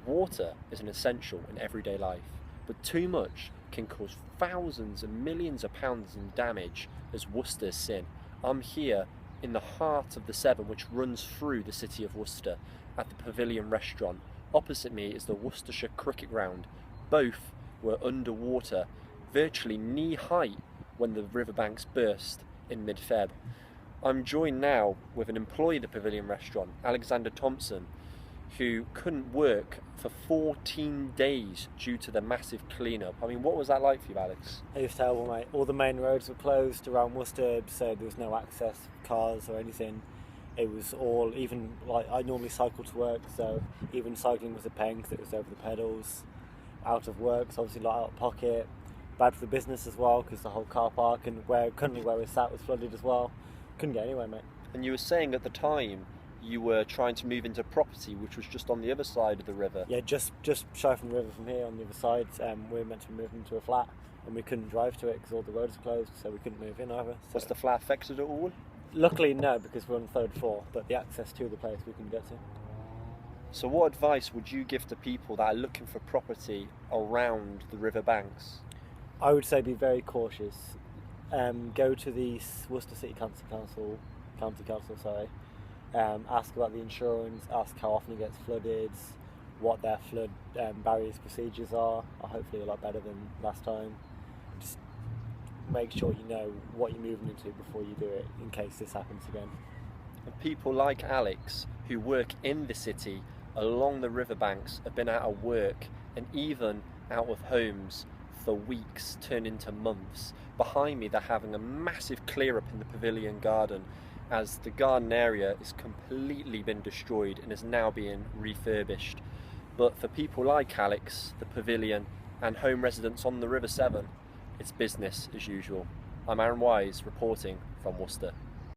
Water is an essential in everyday life, but too much can cause thousands and millions of pounds in damage, as Worcester's seen. I'm here in the heart of the Severn, which runs through the city of Worcester, at the Pavilion restaurant. Opposite me is the Worcestershire cricket ground. Both were underwater, virtually knee height, when the riverbanks burst in mid-Feb. I'm joined now with an employee at the Pavilion restaurant, Alexander Thompson, who couldn't work for 14 days due to the massive clean-up. I mean, what was that like for you, Alex? It was terrible, mate. All the main roads were closed around Worcester, so there was no access, cars or anything. It was all, even like I normally cycle to work, so even cycling was a pain because it was over the pedals. Out of work, so obviously like out of pocket. Bad for the business as well because the whole car park and currently where we sat was flooded as well. Couldn't get anywhere, mate. And you were saying at the time you were trying to move into property which was just on the other side of the river. Yeah, just shy from the river from here on the other side. We were meant to move into a flat and we couldn't drive to it because all the roads were closed, so we couldn't move in either. So. Was the flat affected at all? Luckily no, because we're on the third floor, but the access to the place we couldn't get to. So what advice would you give to people that are looking for property around the river banks? I would say be very cautious. Go to the Worcester City County Council, ask about the insurance, ask how often it gets flooded, what their flood barriers procedures are hopefully a lot better than last time. Just make sure you know what you're moving into before you do it in case this happens again. And people like Alex who work in the city along the riverbanks have been out of work and even out of homes for weeks, turn into months. Behind me they're having a massive clear up in the Pavilion garden, as the garden area is completely been destroyed and is now being refurbished. But for people like Alex, the Pavilion and home residents on the River Severn, it's business as usual. I'm Aaron Wise reporting from Worcester.